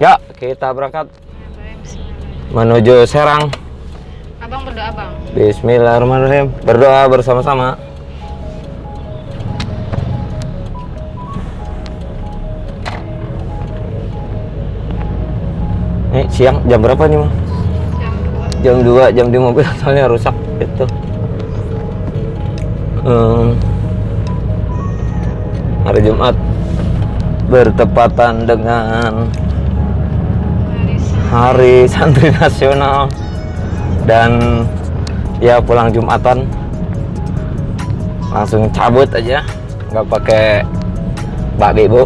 Ya, kita berangkat menuju Serang. Abang berdoa, Bang. Bismillahirrahmanirrahim. Berdoa bersama-sama. Nih, siang jam berapa nih, Mang? Jam 2. Jam 2, jam di mobil soalnya rusak itu. Hari Jumat bertepatan dengan Hari Santri Nasional dan ya pulang Jumatan langsung cabut aja, nggak pakai bagi bu,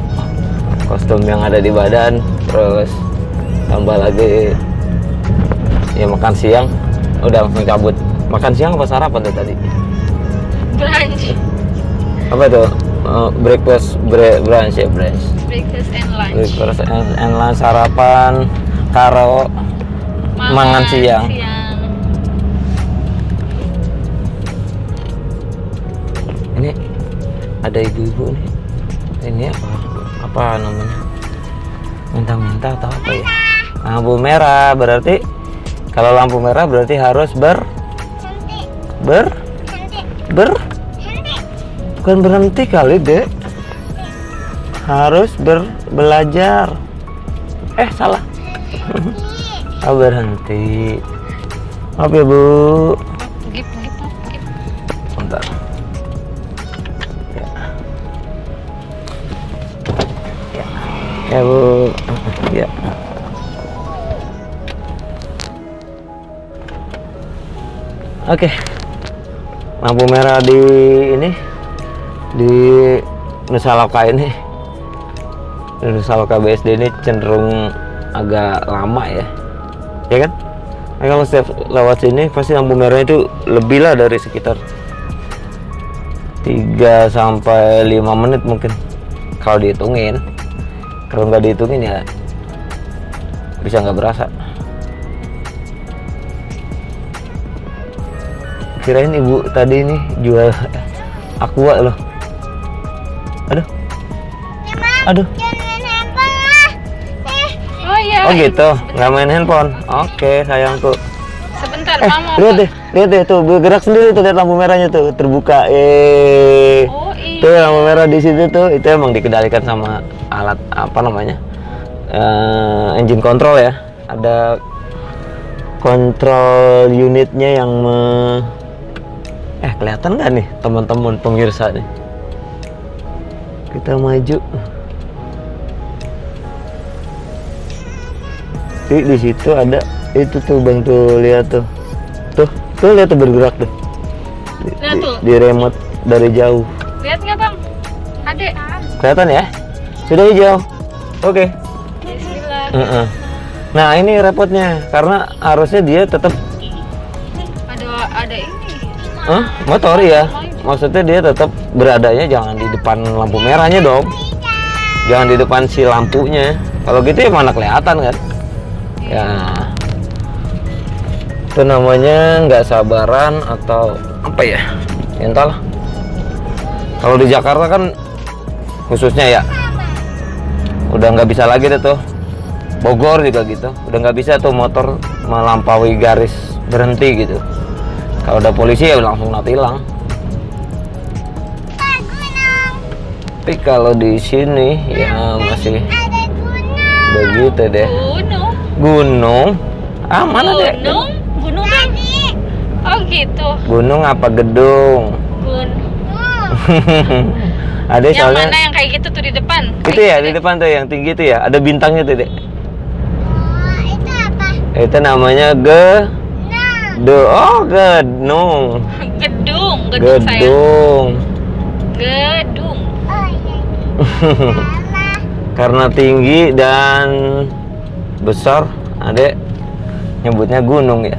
kostum yang ada di badan, terus tambah lagi ya makan siang, udah langsung cabut. Makan siang apa sarapan tuh tadi? Brunch. Apa tuh? Breakfast, brunch ya, brunch. Breakfast and lunch. Breakfast and lunch, sarapan karo mangan siang. Ini ada ibu-ibu nih. Ini apa namanya? Minta-minta atau apa ya? Lampu merah berarti kalau lampu merah berarti harus bukan berhenti kali, Dek. Harus belajar. Salah. Oh, berhenti. Maaf ya, Bu. Gip. Bentar. Ya, Bu. Ya. Oke. Lampu merah di Nusa Loka ini. Nusa Loka BSD ini cenderung agak lama ya. Ya kan? Nah, kalau setiap lewat sini pasti lampu merahnya itu lebih lah dari sekitar 3 sampai 5 menit mungkin kalau dihitungin. Kalau nggak dihitungin ya bisa nggak berasa. Kirain ibu tadi ini jual aqua loh. Aduh. Oh iya. Oh gitu, nggak main handphone. Oke, sayangku. Sebentar, Mama. Lihat deh tuh, bergerak sendiri tuh, lihat lampu merahnya tuh terbuka. Oh iya. Tuh lampu merah di situ tuh, itu emang dikendalikan sama alat apa namanya? Engine control ya. Ada kontrol unitnya yang kelihatan nggak nih teman-teman pemirsa nih? Kita maju. Di situ ada itu tuh Bang, tuh lihat tuh. Tuh lihat tuh bergerak tuh. Lihat tuh. Di remote dari jauh. Lihat nggak, Bang? Adek. Kelihatan ya? Sudah hijau. Oke. Bismillah. Nah, ini repotnya karena harusnya dia tetap ada ini. Motor ya. Maksudnya dia tetap beradanya jangan di depan lampu merahnya dong. Jangan di depan si lampunya. Kalau gitu ya mana kelihatan kan? Ya. Itu namanya nggak sabaran atau apa ya? Ya entahlah. Kalau di Jakarta kan khususnya ya udah nggak bisa lagi deh tuh. Bogor juga gitu. Udah nggak bisa tuh motor melampaui garis berhenti gitu. Kalau ada polisi ya langsung tilang. Tapi kalau di sini ya masih begitu deh. Gunung? Mana deh? Gunung kan? Oh gitu. Gunung apa gedung? Ada yang soalnya. mana yang kayak gitu tuh di depan? Itu ya di depan tuh yang tinggi itu ya. Ada bintangnya tuh dek. Itu apa? Itu namanya gedung. Gedung. Gedung. Karena tinggi dan besar, adek nyebutnya gunung ya.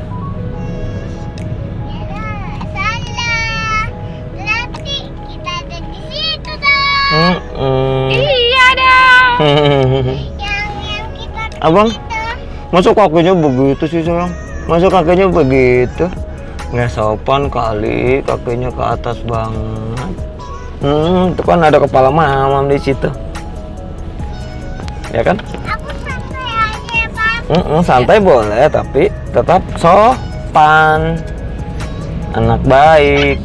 Berarti kita ada di situ dong. Iya dong. yang kita Abang, masuk kakinya begitu sih sayang? Masuk kakinya begitu? Nggak sopan kali, kakinya ke atas banget. Itu kan ada kepala mamam di situ. Ya kan? Aku santai Santai boleh, tapi tetap sopan, anak baik.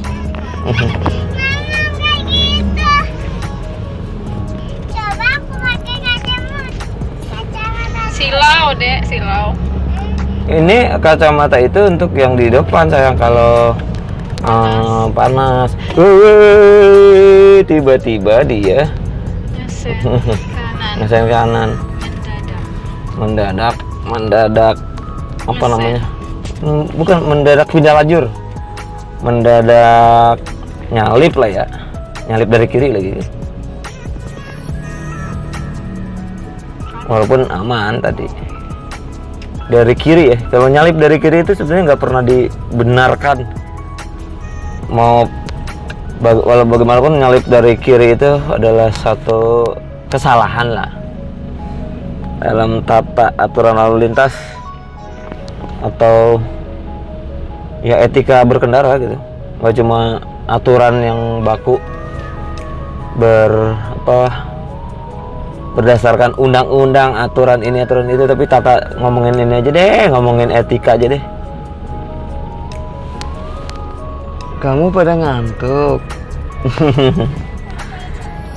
Kayak gitu. Coba aku pakai kacamata. Silau, Dek, silau. Ini kacamata itu untuk yang di depan sayang, kalau panas. Tiba-tiba dia ngesen kanan. Mendadak apa namanya? Bukan mendadak pindah lajur. Mendadak nyalip lah ya. Nyalip dari kiri lagi. Walaupun aman tadi. Dari kiri ya. Kalau nyalip dari kiri itu sebenarnya nggak pernah dibenarkan. Mau walau bagaimanapun nyalip dari kiri itu adalah satu kesalahan lah dalam tata aturan lalu lintas atau ya etika berkendara gitu. Nggak cuma aturan yang baku berdasarkan undang-undang, aturan ini aturan itu, tapi tata ngomongin ini aja deh, ngomongin etika aja deh. Kamu pada ngantuk.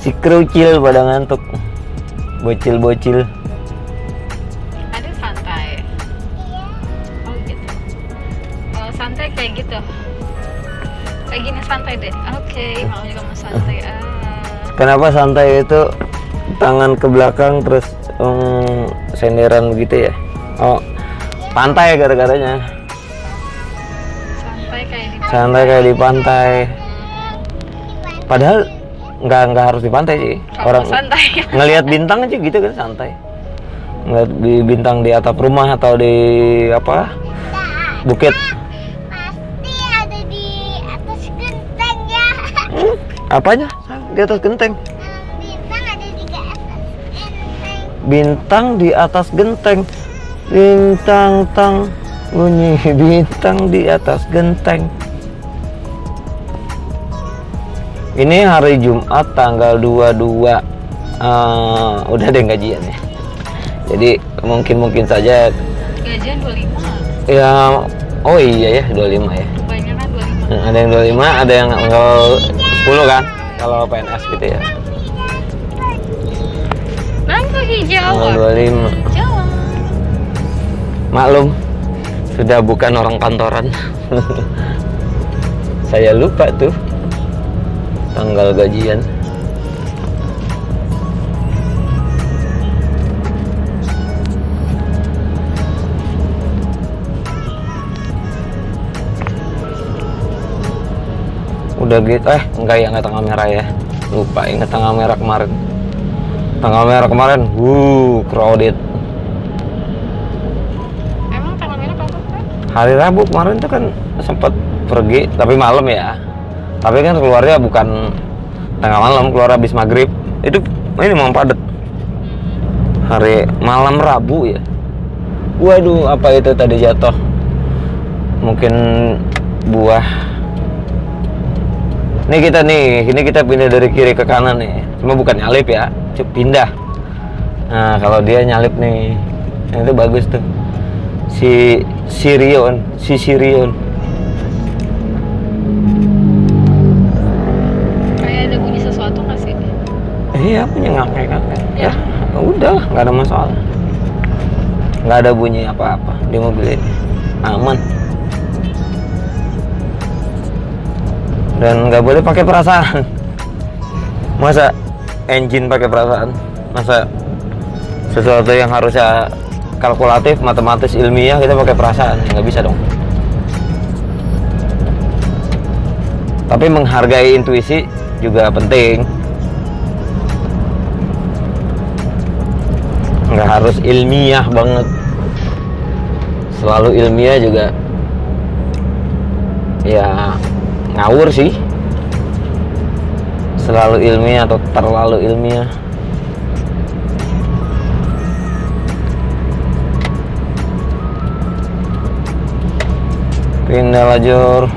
Si kerucil pada ngantuk. Bocil-bocil. Ada santai. Oh gitu. Kalau santai kayak gitu. Kayak gini santai deh. Oke, mau juga mau santai. Kenapa santai itu tangan ke belakang terus senderan begitu ya? Oh, pantai gara-garanya. Santai kayak di pantai. Padahal nggak harus di pantai sih. Orang santai. Ngelihat bintang aja gitu kan santai. Ngelihat bintang di atap rumah atau di apa? Bukit. Pasti ada di atas genteng ya. Apanya? Di atas genteng. Bintang ada di atas genteng. Bintang di atas genteng. Bintang tang bunyi bintang di atas genteng. Ini hari Jumat tanggal 22. Udah ada gajian ya. Jadi mungkin saja gajian 25. Ya, oh iya ya 25 ya. Kebanyakan 25. Ada yang 25, ada yang tanggal 10 kan kalau PNS gitu ya. Lampu hijau. Tanggal 25. Jawa. Maklum, sudah bukan orang kantoran. Saya lupa tuh tanggal gajian. Udah gitu, enggak ya, enggak tanggal merah ya. Lupa ingat tanggal merah kemarin. Tanggal merah kemarin, crowded. Emang tanggal merah kapan? Hari Rabu kemarin tuh kan sempat pergi, tapi malam ya. Tapi kan keluarnya bukan tengah malam, keluar habis maghrib. Itu ini memang padat. Hari malam Rabu ya. Waduh, apa itu tadi jatuh? Mungkin buah. Ini kita pindah dari kiri ke kanan nih. Cuma bukan nyalip ya, cuma pindah. Nah, kalau dia nyalip nih, itu bagus tuh. Si Sirion. Iya, punya ngangkai-ngangkai. Ya, udah, nggak ada masalah. Nggak ada bunyi apa-apa di mobil ini. Aman. Dan nggak boleh pakai perasaan. Masa engine pakai perasaan? Masa sesuatu yang harusnya kalkulatif, matematis, ilmiah kita pakai perasaan? Nggak bisa dong. Tapi menghargai intuisi juga penting. Nggak harus ilmiah banget. Selalu ilmiah juga ya ngawur sih. Selalu ilmiah atau terlalu ilmiah. Pindah lajur.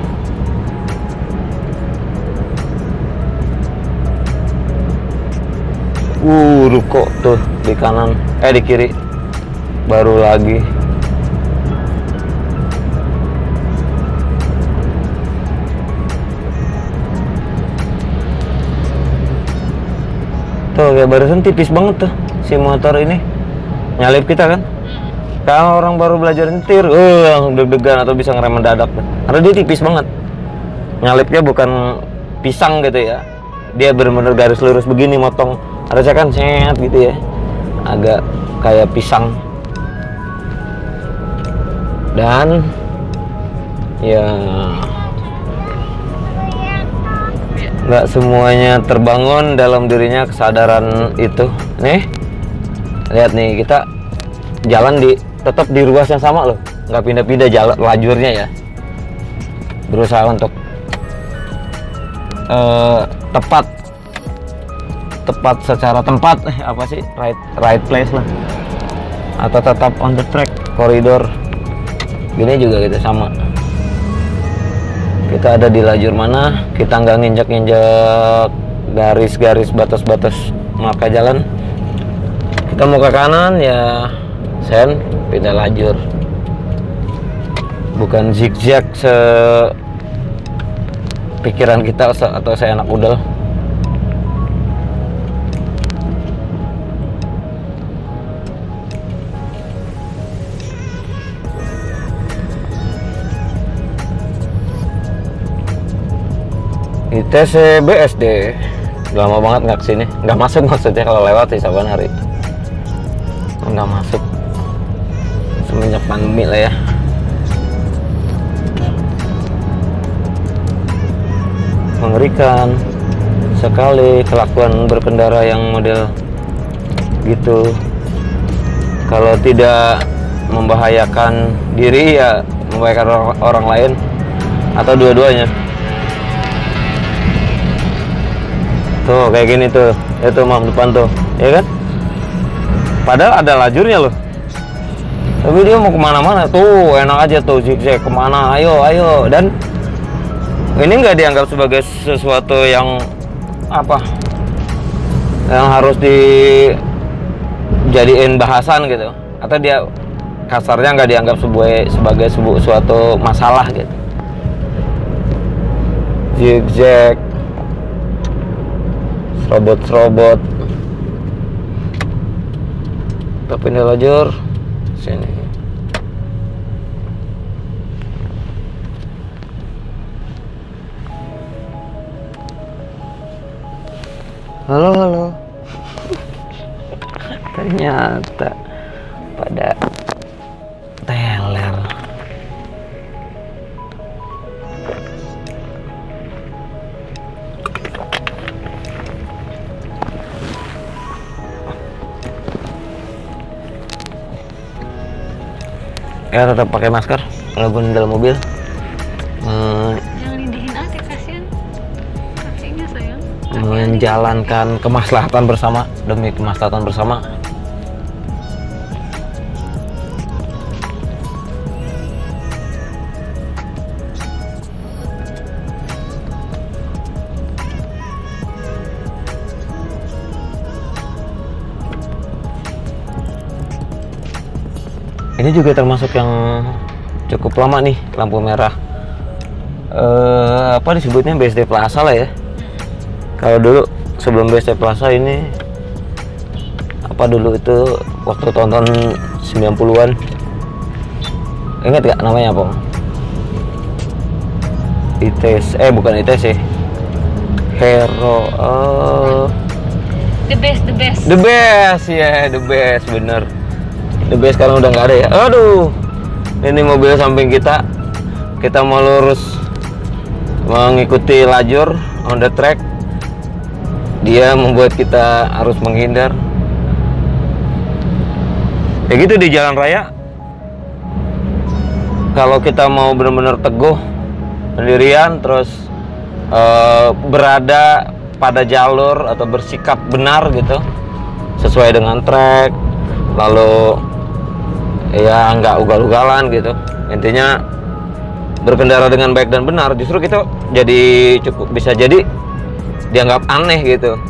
Ruko tuh di kanan, di kiri. baru lagi. Tuh kayak barusan tipis banget tuh si motor ini nyalip kita kan. Kalau orang baru belajar nyetir, langsung deg-degan atau bisa ngerem mendadak tuh. Karena dia tipis banget. Nyalipnya bukan pisang gitu ya. Dia bener-bener garis lurus begini motong. Harusnya kan set gitu ya. Agak kayak pisang. Dan ya nggak semuanya terbangun dalam dirinya kesadaran itu. Nih, lihat nih, kita jalan tetap di ruas yang sama loh, nggak pindah-pindah jalan lajurnya ya. Berusaha untuk tepat secara tempat, apa sih, right place lah, atau tetap on the track, koridor. Gini juga kita sama. Kita ada di lajur mana, kita nggak nginjak-nginjak garis-garis batas-batas marka jalan. Kita mau ke kanan ya sen, pindah lajur. Bukan zigzag pikiran kita atau seenak udel. ITC BSD lama banget nggak kesini, nggak masuk maksudnya. Kalau lewat sih saban hari nggak masuk semenjak pandemi lah ya. Mengerikan sekali kelakuan berkendara yang model gitu. Kalau tidak membahayakan diri ya membahayakan orang lain atau dua-duanya. Tuh kayak gini tuh, itu mam depan tuh, ya kan? Padahal ada lajurnya loh, tapi dia mau kemana-mana tuh, enak aja tuh zigzag kemana, ayo. Dan ini nggak dianggap sebagai sesuatu yang apa, yang harus dijadiin bahasan gitu, atau dia kasarnya nggak dianggap sebagai suatu masalah gitu. Zigzag, serobot. Kita pindah lajur sini. Halo. Ternyata pada teler. Ya tetap pakai masker walaupun dalam mobil. Yang lindihin aja, kasihan kakinya sayang. Menjalankan kemaslahatan bersama demi kemaslahatan bersama. Ini juga termasuk yang cukup lama nih, lampu merah. Apa disebutnya BSD Plaza lah ya. Kalau dulu sebelum BSD Plaza ini apa dulu itu waktu tonton 90-an. Ingat gak namanya apa? ITC, bukan ITC. Hero. The best. The best, bener. The best sekarang udah nggak ada ya. Aduh, ini mobil samping kita mau lurus mengikuti lajur on the track. Dia membuat kita harus menghindar. Ya gitu di jalan raya. Kalau kita mau benar-benar teguh pendirian, terus berada pada jalur atau bersikap benar gitu, sesuai dengan track, lalu ya nggak ugal-ugalan gitu, intinya berkendara dengan baik dan benar, justru kita bisa jadi dianggap aneh gitu.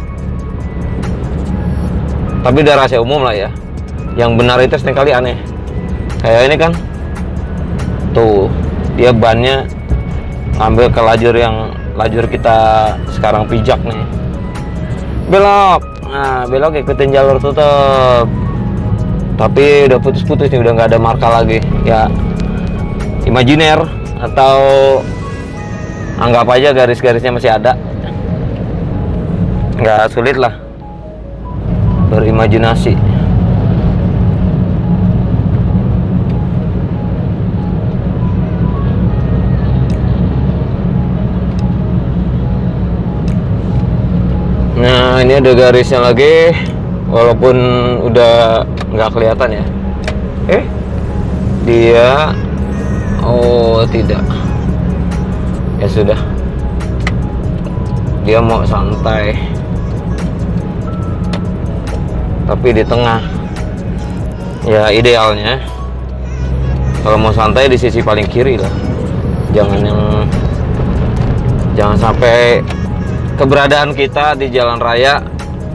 Tapi udah rahasia umum lah ya, yang benar itu seringkali aneh. Kayak ini kan, tuh dia bannya ngambil ke lajur kita sekarang pijak nih, belok. Nah belok ikutin jalur tutup, tapi udah putus-putus nih, udah nggak ada marka lagi ya, imajiner atau anggap aja garis-garisnya masih ada. Nggak sulit lah berimajinasi. Nah ini ada garisnya lagi, walaupun udah nggak kelihatan ya. Dia, oh tidak, ya sudah, dia mau santai tapi di tengah. Ya idealnya kalau mau santai di sisi paling kiri lah, jangan sampai keberadaan kita di jalan raya,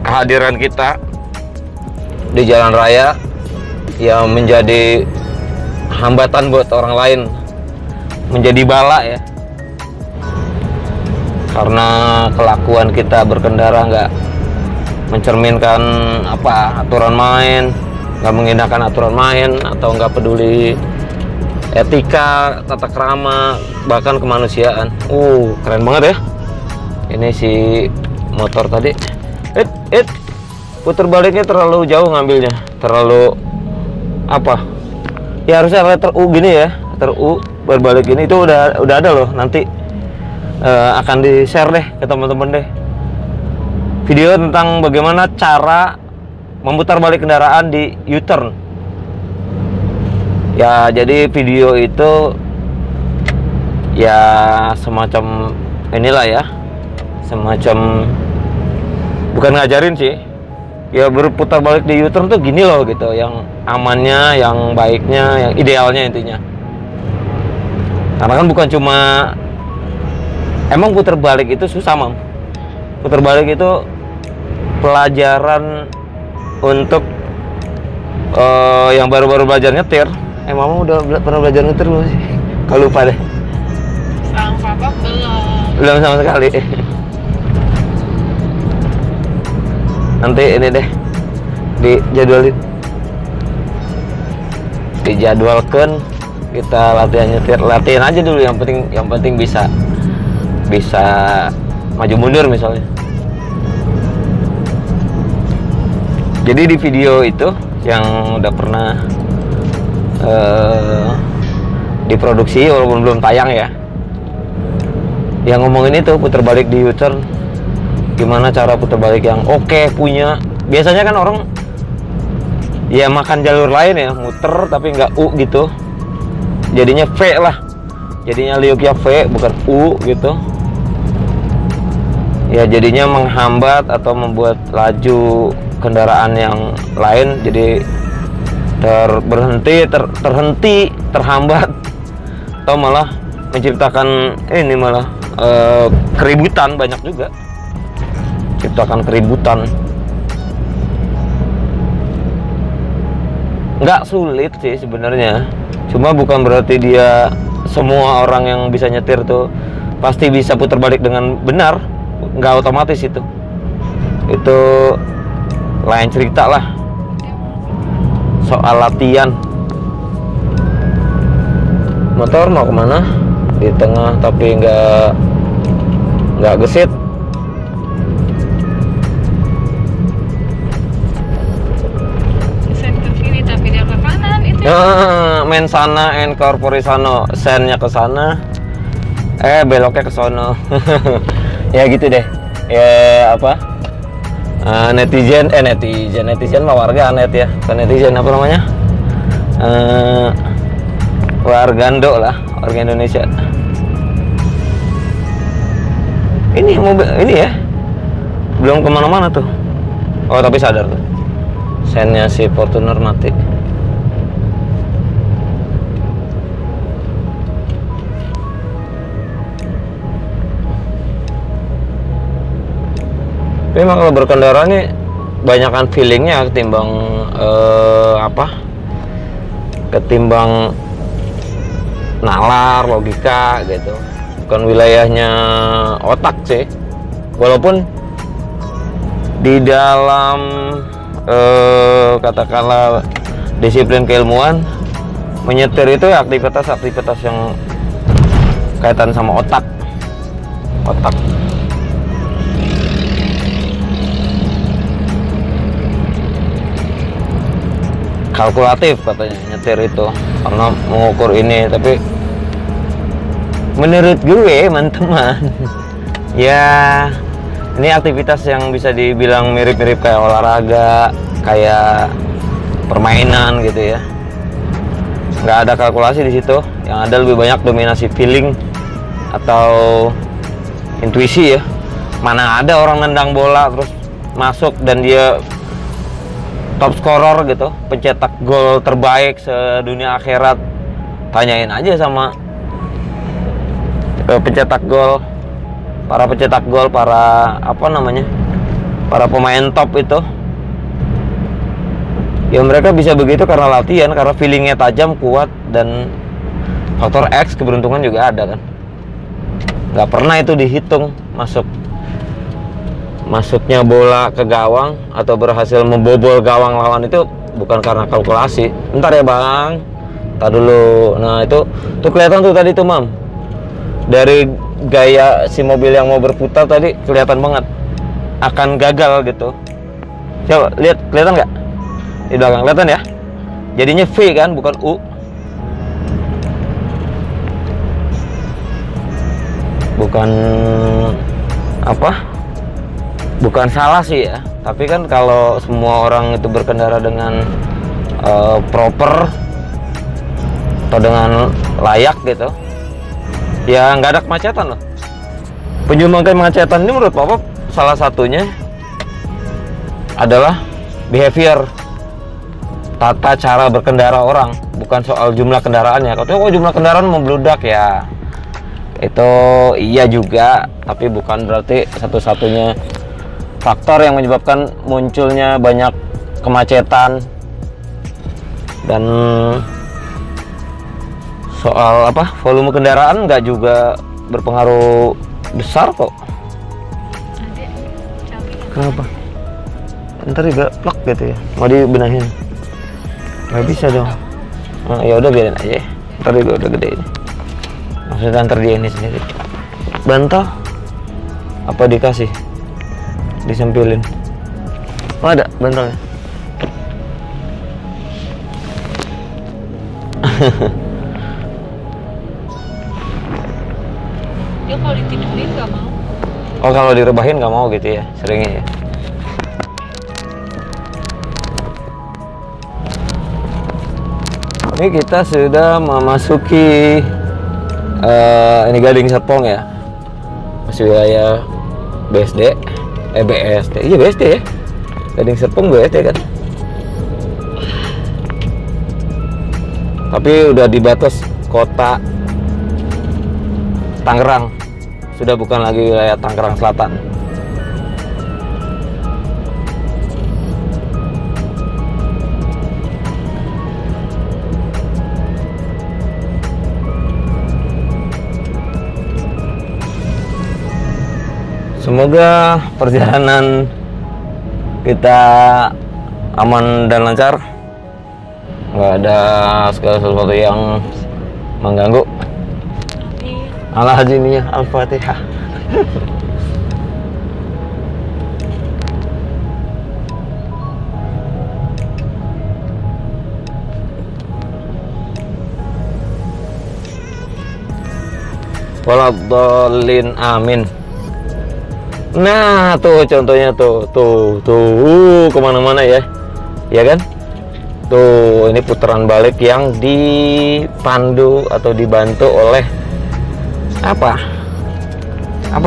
kehadiran kita di jalan raya yang menjadi hambatan buat orang lain, menjadi bala ya, karena kelakuan kita berkendara nggak mencerminkan aturan main, nggak mengindahkan aturan main, atau nggak peduli etika, tata krama, bahkan kemanusiaan. Keren banget ya ini si motor tadi. Putar baliknya terlalu jauh ngambilnya, terlalu ya harusnya letter U gini ya, letter U berbalik ini. Itu udah ada loh, nanti akan di share deh ke teman-teman deh video tentang bagaimana cara memutar balik kendaraan di U-turn ya. Jadi video itu ya semacam inilah ya, semacam bukan ngajarin sih ya, berputar balik di U-turn tuh gini loh gitu, yang amannya, yang baiknya, yang idealnya intinya. Karena kan bukan cuma, emang putar balik itu susah Mam. Putar balik itu pelajaran untuk yang baru-baru belajar nyetir. Mama udah pernah belajar nyetir belum sih? Kalau lupa deh. Sang papa Belum sama sekali. Nanti ini deh dijadwalkan kita latihan nyetir, latihan aja dulu, yang penting bisa maju mundur misalnya. Jadi di video itu yang udah pernah diproduksi walaupun belum tayang ya, yang ngomongin itu putar balik di U-turn, gimana cara putar balik yang oke punya. Biasanya kan orang ya makan jalur lain ya, muter tapi nggak U gitu, jadinya V lah, jadinya liuknya V bukan U gitu ya, jadinya menghambat atau membuat laju kendaraan yang lain jadi terhenti, terhambat, atau malah menciptakan keributan. Banyak juga ciptakan keributan. Nggak sulit sih sebenarnya, cuma bukan berarti dia semua orang yang bisa nyetir tuh pasti bisa putar balik dengan benar. Nggak otomatis itu lain cerita lah soal latihan. Motor mau kemana? Di tengah tapi nggak gesit. Sen ke kiri tapi dia ke kanan itu. Men sana en corpore sano, sennya ke sana, beloknya ke sono. Ya gitu deh. Ya netizen mah warga net ya, bukan netizen, apa namanya, wargando lah, warga Indonesia. Ini mobil ini ya belum kemana-mana tuh. Oh tapi sadar tuh, sennya si Fortuner mati. Tapi emang kalau berkendara nih banyakan feelingnya ketimbang ketimbang nalar, logika gitu. Bukan wilayahnya otak sih, walaupun di dalam katakanlah disiplin keilmuan, menyetir itu ya aktivitas yang kaitan sama otak. Kalkulatif katanya nyetir itu, karena mengukur ini. Tapi menurut gue teman-teman ya ini aktivitas yang bisa dibilang mirip-mirip kayak olahraga, kayak permainan gitu ya. Nggak ada kalkulasi di situ, yang ada lebih banyak dominasi feeling atau intuisi ya. Mana ada orang nendang bola terus masuk dan dia top scorer gitu, pencetak gol terbaik sedunia akhirat. Tanyain aja sama pencetak gol, para para pemain top itu. Ya mereka bisa begitu karena latihan, karena feelingnya tajam, kuat, dan faktor X, keberuntungan juga ada kan. Nggak pernah itu dihitung masuknya bola ke gawang atau berhasil membobol gawang lawan itu bukan karena kalkulasi. Bentar ya bang, tar dulu. Nah itu kelihatan tuh tadi tuh mam, dari gaya si mobil yang mau berputar tadi kelihatan banget akan gagal gitu. Coba lihat, kelihatan nggak di belakang? Kelihatan ya, jadinya V kan, bukan U. Bukan salah sih ya, tapi kan kalau semua orang itu berkendara dengan proper atau dengan layak gitu, ya nggak ada kemacetan loh. Penyumbang kemacetan ini menurut Papa salah satunya adalah behavior, tata cara berkendara orang, bukan soal jumlah kendaraannya. Kalau jumlah kendaraan membludak ya itu iya juga, tapi bukan berarti satu-satunya faktor yang menyebabkan munculnya banyak kemacetan. Dan soal volume kendaraan nggak juga berpengaruh besar kok. Kenapa? Ntar juga plak gitu ya, mau dibenahin? Nggak bisa dong. Ya udah biarin aja, ntar juga udah gede ini. Maksudnya ntar dia ini sendiri. Bantal apa dikasih? Disempilin. Oh ada bantalnya. Dia kalau ditidurin nggak mau. Oh kalau direbahin nggak mau gitu ya, seringnya ya. Ini kita sudah memasuki ini Gading Serpong ya, masih wilayah BSD, BSD, iya BSD ya, Gading Serpong BSD kan. Tapi udah di batas kota Tangerang, sudah bukan lagi wilayah Tangerang Selatan. Semoga perjalanan kita aman dan lancar, nggak ada segala sesuatu yang mengganggu. Al-Hajimiyah Al-Fatihah. Waladhdallin, amin. Nah tuh contohnya tuh kemana-mana ya, ya kan? Tuh ini putaran balik yang dipandu atau dibantu oleh apa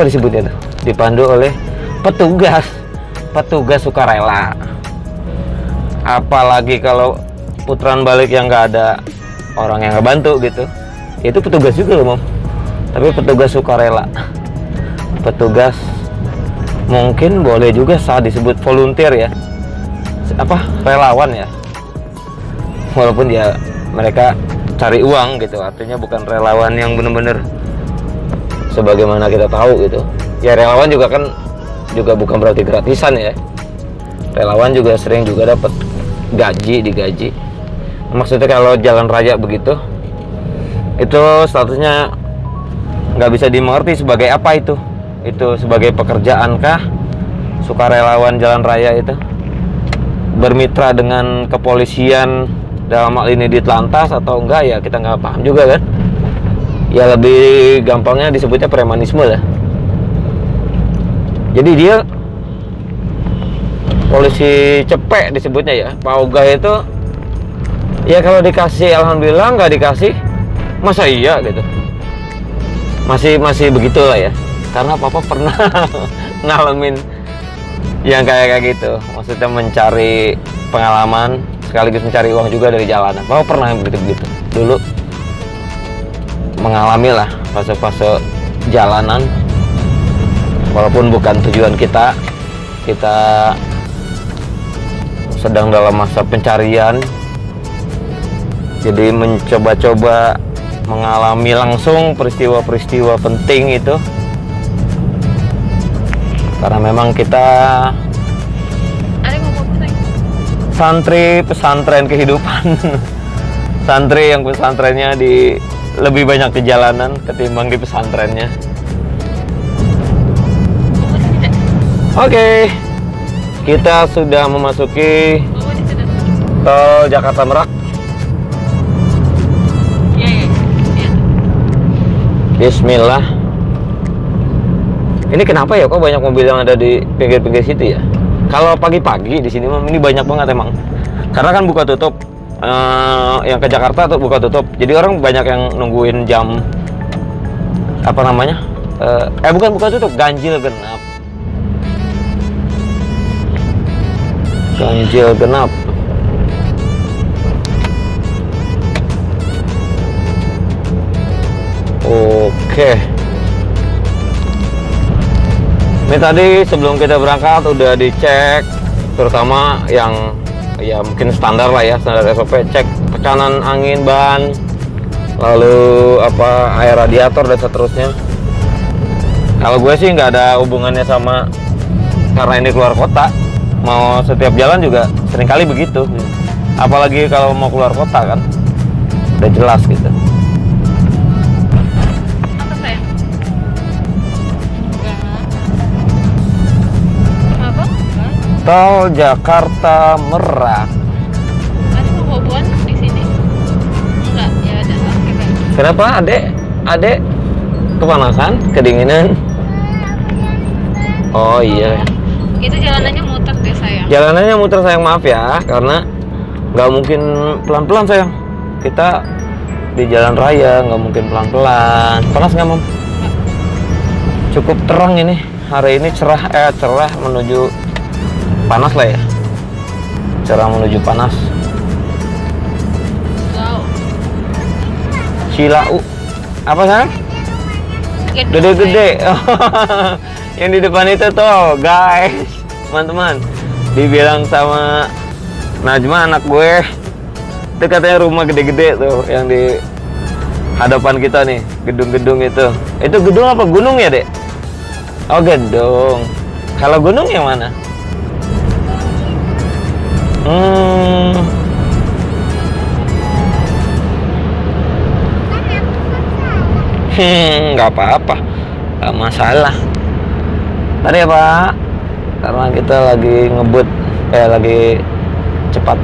disebutnya tuh? Dipandu oleh petugas sukarela. Apalagi kalau putaran balik yang nggak ada orang yang ngebantu gitu, itu petugas juga loh, Mom. Tapi petugas sukarela, petugas mungkin boleh juga saat disebut volunteer ya, relawan ya, walaupun ya mereka cari uang gitu, artinya bukan relawan yang bener-bener sebagaimana kita tahu gitu ya. Relawan juga kan juga bukan berarti gratisan ya, relawan juga sering juga dapat digaji. Maksudnya kalau jalan raya begitu, itu statusnya nggak bisa dimengerti sebagai apa itu sebagai pekerjaan kah, sukarelawan jalan raya itu bermitra dengan kepolisian dalam hal ini di Telantas atau enggak ya, kita nggak paham juga kan ya. Lebih gampangnya disebutnya premanisme lah. Jadi dia polisi cepek disebutnya ya, Pak Oga itu ya kalau dikasih alhamdulillah, nggak dikasih masa iya gitu, masih begitulah ya, karena papa pernah ngalamin yang kayak gitu. Maksudnya mencari pengalaman sekaligus mencari uang juga dari jalanan. Papa pernah yang begitu dulu, mengalami lah fase-fase jalanan, walaupun bukan tujuan kita sedang dalam masa pencarian, jadi mencoba-coba mengalami langsung peristiwa-peristiwa penting itu, karena memang kita santri pesantren kehidupan. Santri yang pesantrennya lebih banyak di jalanan ketimbang di pesantrennya. Oke, kita sudah memasuki tol Jakarta Merak. Bismillah. Ini kenapa ya kok banyak mobil yang ada di pinggir-pinggir situ ya? Kalau pagi-pagi di sini ini banyak banget emang. Karena kan buka tutup. Yang ke Jakarta tuh buka tutup. Jadi orang banyak yang nungguin jam apa namanya? Bukan buka tutup, ganjil genap. Ganjil genap. Oke. Ini tadi sebelum kita berangkat udah dicek, terutama yang ya mungkin standar lah ya, standar SOP, cek tekanan angin ban, lalu air radiator dan seterusnya. Kalau gue sih nggak ada hubungannya sama, karena ini keluar kota, mau setiap jalan juga seringkali begitu. Apalagi kalau mau keluar kota kan, udah jelas gitu. Tol Jakarta Merak. Ada pemboboan di sini? Enggak, ya ada. Kenapa, Adek? Kepanasan, kedinginan? Oh iya. Itu jalanannya muter deh sayang. Jalanannya muter sayang, maaf ya, karena nggak mungkin pelan-pelan sayang. Kita di jalan raya nggak mungkin pelan-pelan. Panas nggak, Mam? Cukup terang ini. Hari ini cerah menuju panas lah ya, cerah menuju panas. Wow. Cilau apa sayang? Gede-gede. Yang di depan itu tuh guys, teman-teman, dibilang sama Najma anak gue, itu katanya rumah gede-gede tuh yang di hadapan kita nih, gedung-gedung itu gedung apa gunung ya, Dek? Oh, gedung. Kalau gunung yang mana? Nggak apa-apa, nggak masalah. Tadi ya Pak, karena kita lagi ngebut, lagi cepat.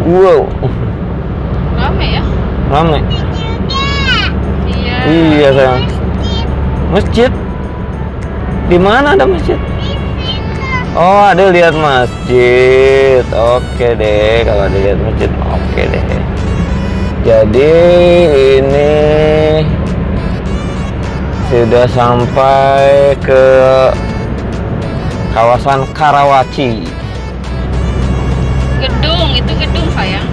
Wow, Rame ya? rame. Iya sayang. Masjid? Di mana ada masjid? Oh, ada lihat masjid. Oke deh, kalau ada lihat masjid, oke deh. Jadi ini sudah sampai ke kawasan Karawaci. Gedung, itu gedung sayang.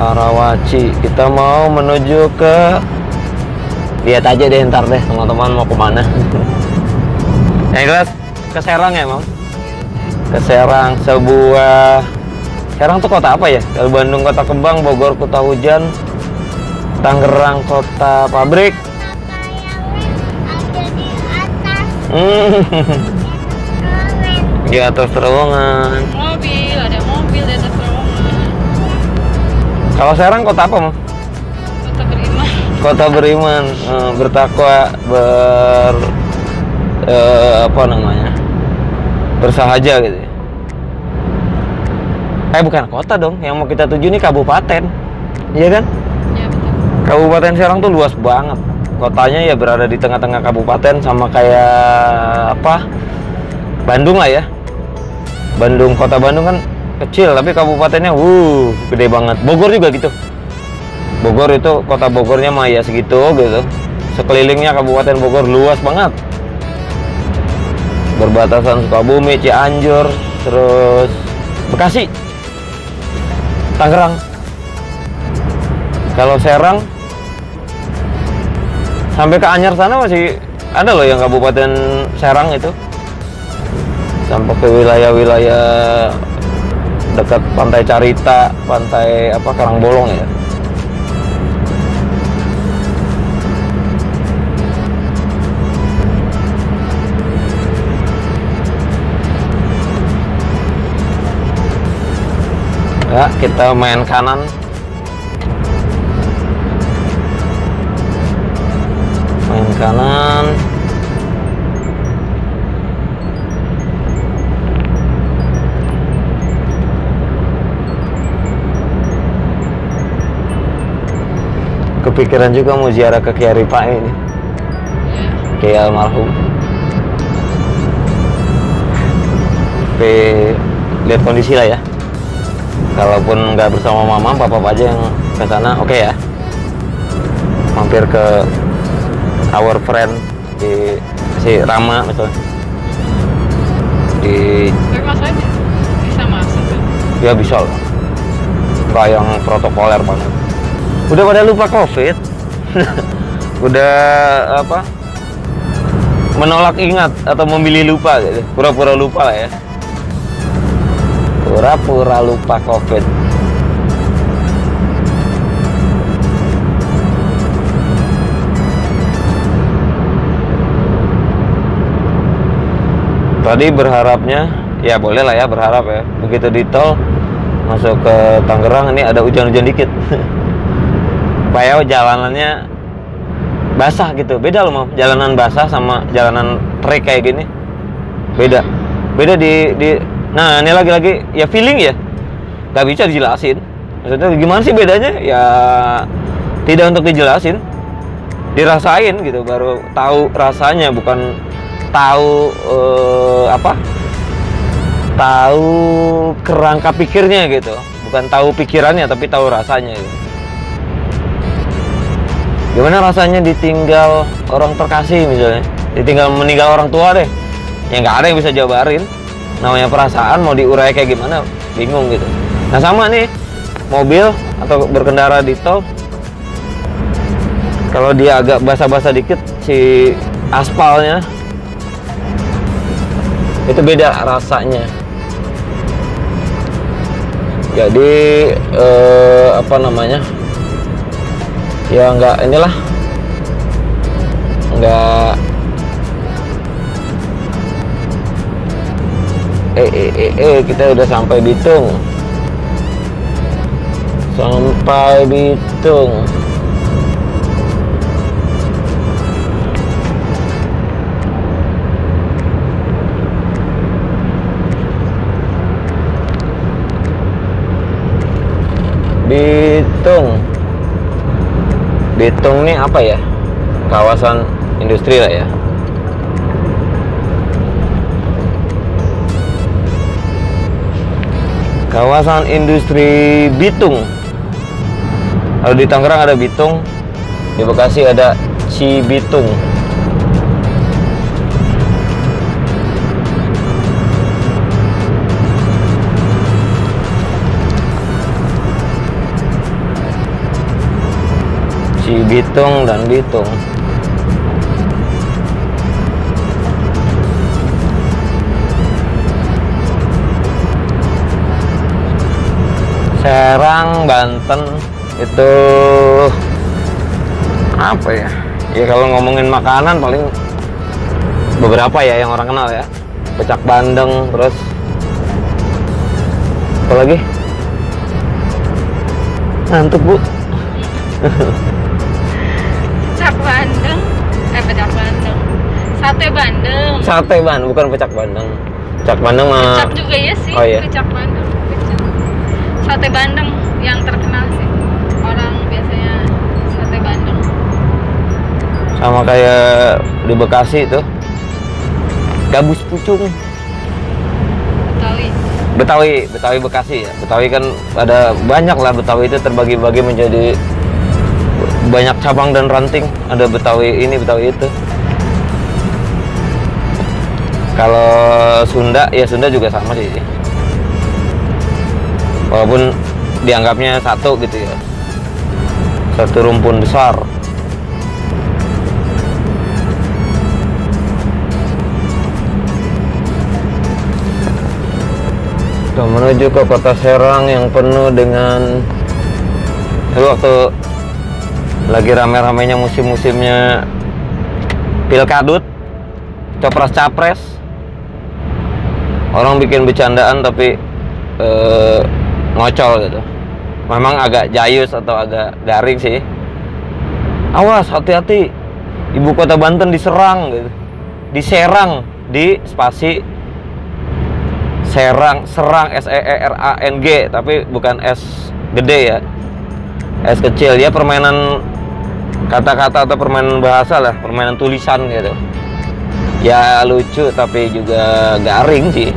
Karawaci. Kita mau menuju ke, lihat aja deh ntar deh teman-teman mau kemana. Yang jelas ke Serang ya, Mam? Ke Serang, sebuah, Serang tuh kota apa ya? Dari Bandung kota kembang, Bogor kota hujan, Tangerang kota pabrik. Di atas terowongan. Mobil, ada mobil di atas terowongan. Kalau Serang kota apa, Mam? Kota beriman. Kota beriman, bertakwa, apa namanya, bersahaja gitu ya. Bukan kota dong, yang mau kita tuju ini kabupaten, iya kan? Ya betul. Kabupaten Serang tuh luas banget. Kotanya ya berada di tengah-tengah kabupaten, sama kayak apa, Bandung lah ya. Bandung, kota Bandung kan kecil, tapi kabupatennya gede banget. Bogor juga gitu. Bogor itu, kota Bogornya mah ya segitu gitu. Sekelilingnya kabupaten Bogor luas banget. Berbatasan Sukabumi, Cianjur, terus Bekasi, Tangerang. Kalau Serang sampai ke Anyar sana masih ada loh yang kabupaten Serang itu. Sampai ke wilayah-wilayah dekat pantai Carita, pantai apa, Karangbolong ya. Ya, kita main kanan. Main kanan. Kepikiran juga mau ziarah ke Kiai Rifai ini. Kiai almarhum. Tapi lihat kondisi lah ya. Kalaupun nggak bersama mama, papa aja yang ke sana, oke ya. Mampir ke our friend di si Rama misalnya. Tapi masanya bisa masuk kan? Ya bisa lah. Nggak yang protokoler banget. Udah pada lupa COVID. Udah apa? Menolak ingat atau memilih lupa gitu. Pura-pura lupa lah ya. Pura-pura lupa COVID. Tadi berharapnya, ya boleh lah ya berharap ya. Begitu di tol masuk ke Tangerang ini ada hujan-hujan dikit. Supaya jalanannya basah gitu. Beda loh, Mam. Jalanan basah sama jalanan trek kayak gini. Beda. Beda di nah, ini lagi-lagi ya feeling ya. Gak bisa dijelasin. Maksudnya gimana sih bedanya? Ya tidak untuk dijelasin. Dirasain gitu baru tahu rasanya, bukan tahu apa? Tahu kerangka pikirnya gitu. Bukan tahu pikirannya tapi tahu rasanya gitu. Gimana rasanya ditinggal orang terkasih misalnya, ditinggal meninggal orang tua deh, ya nggak ada yang bisa jabarin. Namanya perasaan mau diurai kayak gimana, bingung gitu. Nah sama nih, mobil atau berkendara di tol, kalau dia agak basah-basah dikit si aspalnya, itu beda rasanya. Jadi apa namanya? Ya nggak, inilah nggak kita udah sampai Bitung. Sampai Bitung. Bitung. Bitung nih apa ya? Kawasan industri lah ya. Kawasan industri Bitung. Kalau di Tangerang ada Bitung, di Bekasi ada Cibitung. Cibitung dan Bitung. Serang, Banten itu apa ya? Ya kalau ngomongin makanan paling beberapa ya yang orang kenal ya. Pecak bandeng, terus apa lagi? Ngantuk, Bu. Pecak bandeng. Pecak bandeng. Sate bandeng. Sate bandeng, bukan pecak bandeng. Pecak bandeng mah. Pecak juga ya sih. Oh, iya. Pecak bandeng. Pecak. Sate bandeng yang terkenal sih. Orang biasanya sate bandeng. Sama kayak di Bekasi itu. Gabus pucung. Betawi Bekasi ya. Betawi kan ada banyak lah, Betawi itu terbagi-bagi menjadi banyak cabang dan ranting. Ada Betawi ini, Betawi itu. Kalau Sunda ya Sunda juga sama sih. Walaupun dianggapnya satu gitu ya. Satu rumpun besar. Kita menuju ke kota Serang yang penuh dengan waktu lagi rame-ramenya musim-musimnya pilkadut, capres-capres, orang bikin bercandaan tapi ngocol gitu. Memang agak jayus atau agak garing sih. Awas, hati-hati, ibu kota Banten diserang gitu. Diserang, di spasi Serang, SERANG, tapi bukan S gede ya, S kecil. Ya permainan kata-kata atau permainan bahasa lah, permainan tulisan gitu. Ya lucu tapi juga garing sih.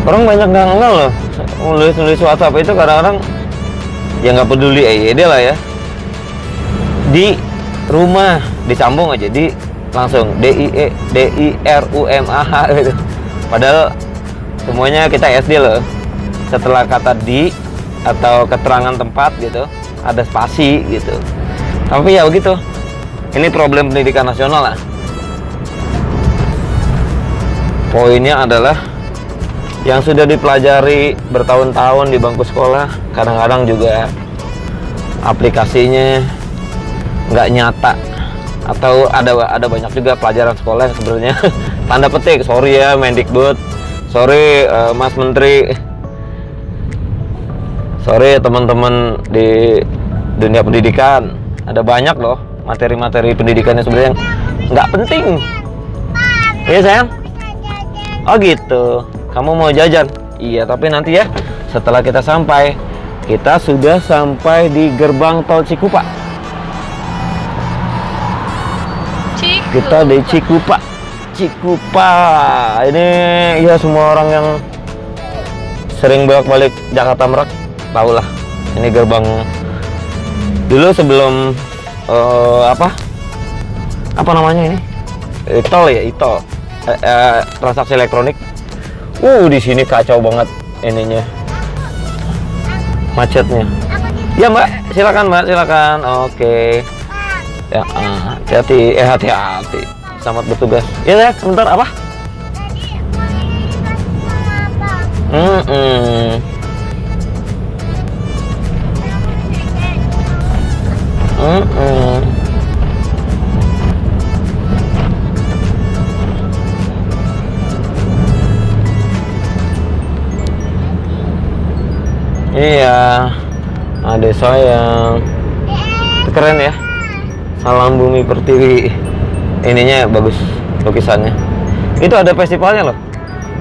Orang banyak nggak kenal loh, nulis WhatsApp itu kadang-kadang ya nggak peduli dia lah ya, di rumah disambung aja, di langsung DIRUMAH gitu. Padahal semuanya kita SD loh. Setelah kata di atau keterangan tempat gitu ada spasi gitu. Tapi ya begitu, ini problem pendidikan nasional lah. Poinnya adalah yang sudah dipelajari bertahun-tahun di bangku sekolah, kadang-kadang juga aplikasinya nggak nyata, atau ada banyak juga pelajaran sekolah yang sebenarnya tanda petik, sorry ya Mendikbud, sorry Mas Menteri, sorry teman-teman di dunia pendidikan, ada banyak loh materi-materi pendidikannya sebenarnya nggak penting. Iya sayang? Oh gitu. Kamu mau jajan? Iya, tapi nanti ya setelah kita sampai. Kita sudah sampai di gerbang tol Cikupa. Kita di Cikupa. Ini ya semua orang yang sering bolak-balik Jakarta Merak tahu lah. Ini gerbang dulu sebelum apa namanya ini? Tol ya, tol. Transaksi elektronik. Di sini kacau banget ininya, macetnya. Ya Mbak, silakan Mbak, silakan. Oke. Ya, hati-hati, hati-hati. Selamat bertugas. Ya, sebentar apa? Iya, adek sayang. Keren ya. Salam Bumi Pertiwi. Ininya bagus lukisannya. Itu ada festivalnya loh.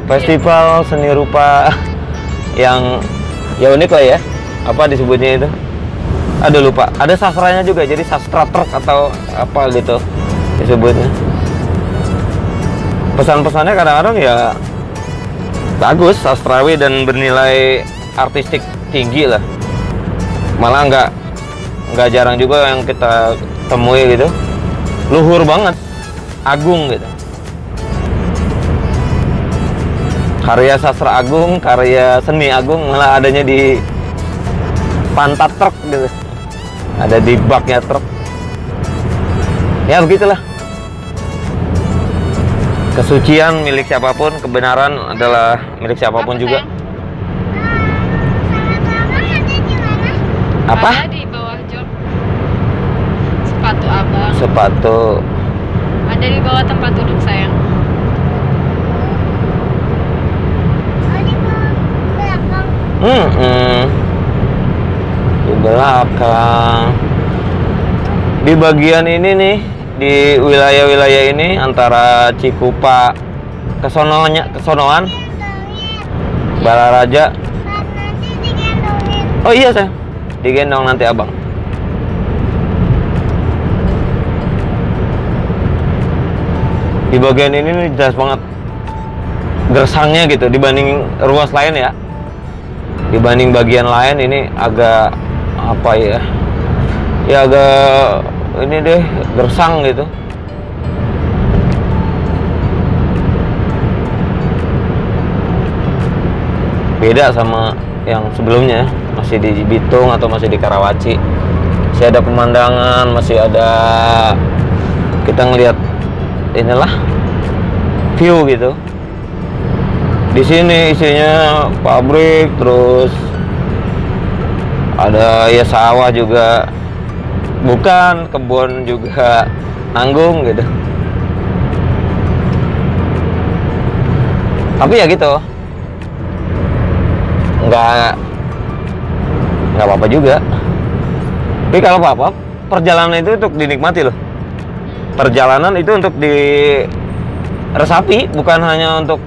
Festival seni rupa yang ya unik lah ya. Apa disebutnya itu? Ada lupa. Ada sastranya juga. Jadi sastra truk atau apa gitu disebutnya. Pesan-pesannya kadang-kadang ya bagus, sastrawi dan bernilai artistik tinggi lah. Malah nggak jarang juga yang kita temui gitu, luhur banget, agung gitu. Karya sastra agung, karya seni agung malah adanya di pantat truk gitu. Ada di baknya truk. Ya begitulah. Kesucian milik siapapun, kebenaran adalah milik siapapun juga. Apa? Ada di bawah jok. Sepatu abang. Sepatu. Ada di bawah tempat duduk sayang. Di belakang. Di bagian ini nih, di wilayah-wilayah ini antara Cikupa kesonoan, Balaraja. Oh iya sayang, digendong nanti abang. Di bagian ini nih jelas banget gersangnya gitu dibanding ruas lain ya. Dibanding bagian lain ini agak apa ya? Ya agak ini deh gersang gitu. Beda sama yang sebelumnya, masih di Bitung atau masih di Karawaci. Masih ada pemandangan, masih ada kita ngelihat inilah view gitu. Di sini isinya pabrik, terus ada ya sawah juga, bukan kebun juga nanggung gitu. Tapi ya gitu, nggak apa-apa juga. Tapi kalau apa-apa, perjalanan itu untuk dinikmati loh. Perjalanan itu untuk diresapi, bukan hanya untuk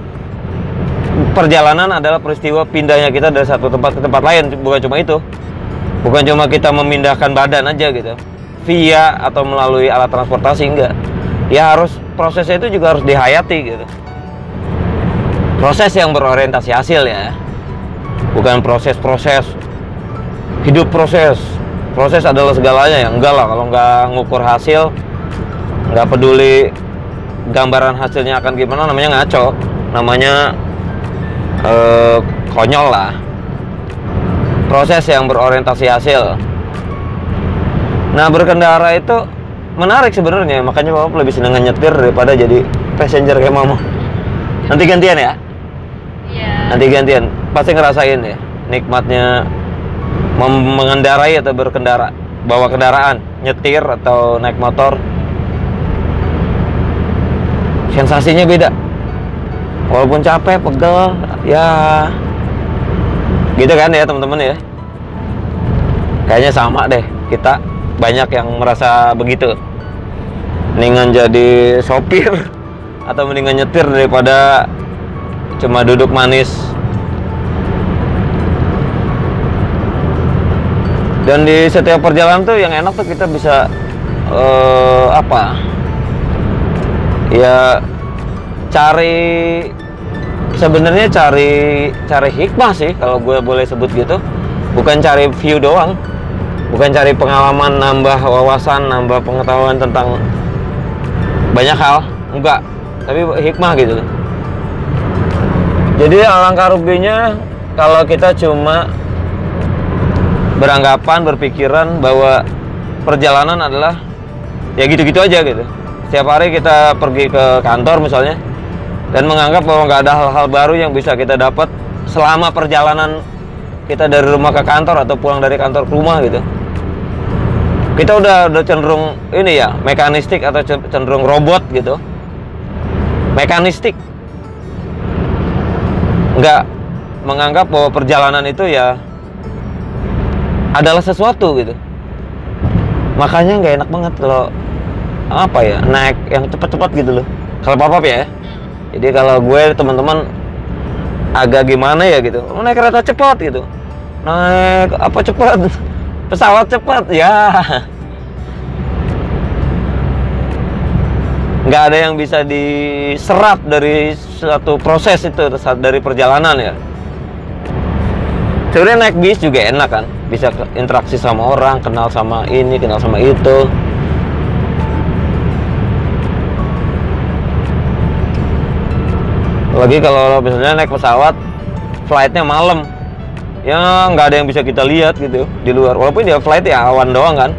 perjalanan adalah peristiwa pindahnya kita dari satu tempat ke tempat lain, bukan cuma itu. Bukan cuma kita memindahkan badan aja gitu, via atau melalui alat transportasi, enggak. Ya harus prosesnya itu juga harus dihayati gitu. Proses yang berorientasi hasil ya, bukan proses-proses hidup proses. Proses adalah segalanya ya, enggak lah kalau nggak ngukur hasil, nggak peduli gambaran hasilnya akan gimana, namanya ngaco, namanya konyol lah. Proses yang berorientasi hasil. Nah, berkendara itu menarik sebenarnya, makanya Bapak lebih senang nyetir daripada jadi passenger kayak Mama. Nanti gantian ya? Iya. Nanti gantian, pasti ngerasain ya nikmatnya mengendarai atau berkendara, bawa kendaraan, nyetir atau naik motor. Sensasinya beda. Walaupun capek, pegel, ya gitu kan ya teman-teman ya. Kayaknya sama deh, kita banyak yang merasa begitu. Mendingan jadi sopir atau mendingan nyetir daripada cuma duduk manis. Dan di setiap perjalanan tuh yang enak tuh kita bisa apa? Ya sebenarnya cari hikmah sih kalau gue boleh sebut gitu. Bukan cari view doang, bukan cari pengalaman, nambah wawasan, nambah pengetahuan tentang banyak hal, enggak, tapi hikmah gitu. Jadi alangkah ruginya kalau kita cuma beranggapan, berpikiran bahwa perjalanan adalah ya gitu-gitu aja gitu. Setiap hari kita pergi ke kantor misalnya, dan menganggap bahwa nggak ada hal-hal baru yang bisa kita dapat selama perjalanan kita dari rumah ke kantor atau pulang dari kantor ke rumah gitu. Kita udah cenderung ini ya, mekanistik atau cenderung robot gitu. Mekanistik. Nggak menganggap bahwa perjalanan itu ya adalah sesuatu gitu. Makanya nggak enak banget kalau apa ya, naik yang cepat-cepat gitu loh. Kalau papa ya. Jadi kalau gue teman-teman agak gimana ya gitu, naik kereta cepat gitu, naik apa cepat, pesawat cepat ya, nggak ada yang bisa diserap dari suatu proses itu, dari perjalanan ya. Sebenarnya naik bis juga enak kan, bisa interaksi sama orang, kenal sama ini, kenal sama itu. Lagi kalau misalnya naik pesawat, flightnya malam, ya nggak ada yang bisa kita lihat gitu di luar. Walaupun dia flight ya awan doang kan,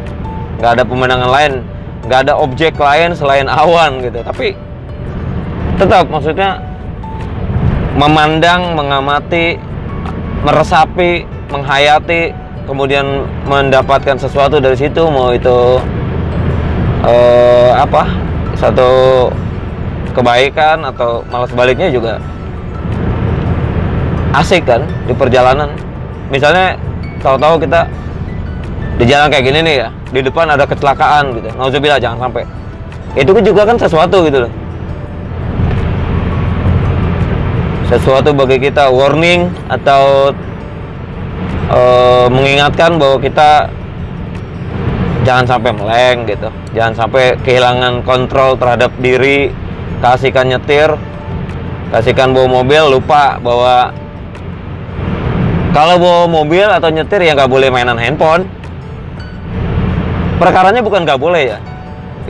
nggak ada pemandangan lain, nggak ada objek lain selain awan gitu. Tapi tetap maksudnya memandang, mengamati, meresapi, menghayati, kemudian mendapatkan sesuatu dari situ, mau itu satu kebaikan atau malah sebaliknya juga asik kan di perjalanan. Misalnya tahu-tahu kita di jalan kayak gini nih ya, di depan ada kecelakaan gitu, nauzubillah, jangan sampai. Itu juga kan sesuatu gitu loh, sesuatu bagi kita, warning atau mengingatkan bahwa kita jangan sampai meleng gitu, jangan sampai kehilangan kontrol terhadap diri, kasihkan nyetir, kasihkan bawa mobil, lupa bahwa kalau bawa mobil atau nyetir ya nggak boleh mainan handphone. Perkaranya bukan nggak boleh ya,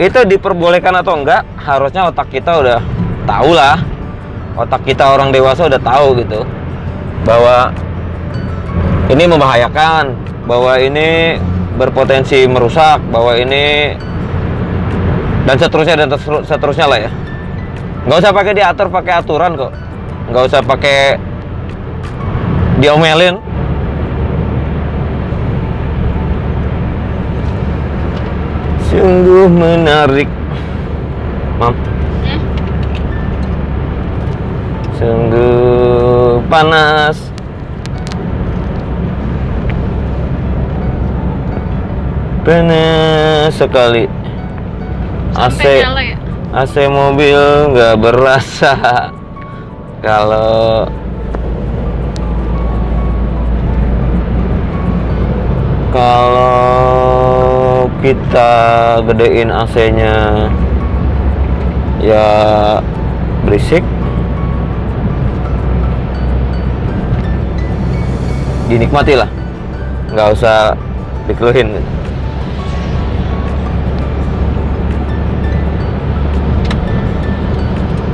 itu diperbolehkan atau enggak, harusnya otak kita udah tahu lah, otak kita orang dewasa udah tahu gitu bahwa ini membahayakan, bahwa ini berpotensi merusak, bahwa ini dan seterusnya lah ya. Nggak usah pakai diatur, pakai aturan kok, nggak usah pakai diomelin. Sungguh menarik, Mam. Sungguh panas. Panas sekali. AC mobil nggak berasa kalau kita gedein AC-nya ya berisik. Dinikmati lah, nggak usah dikeluhin gitu.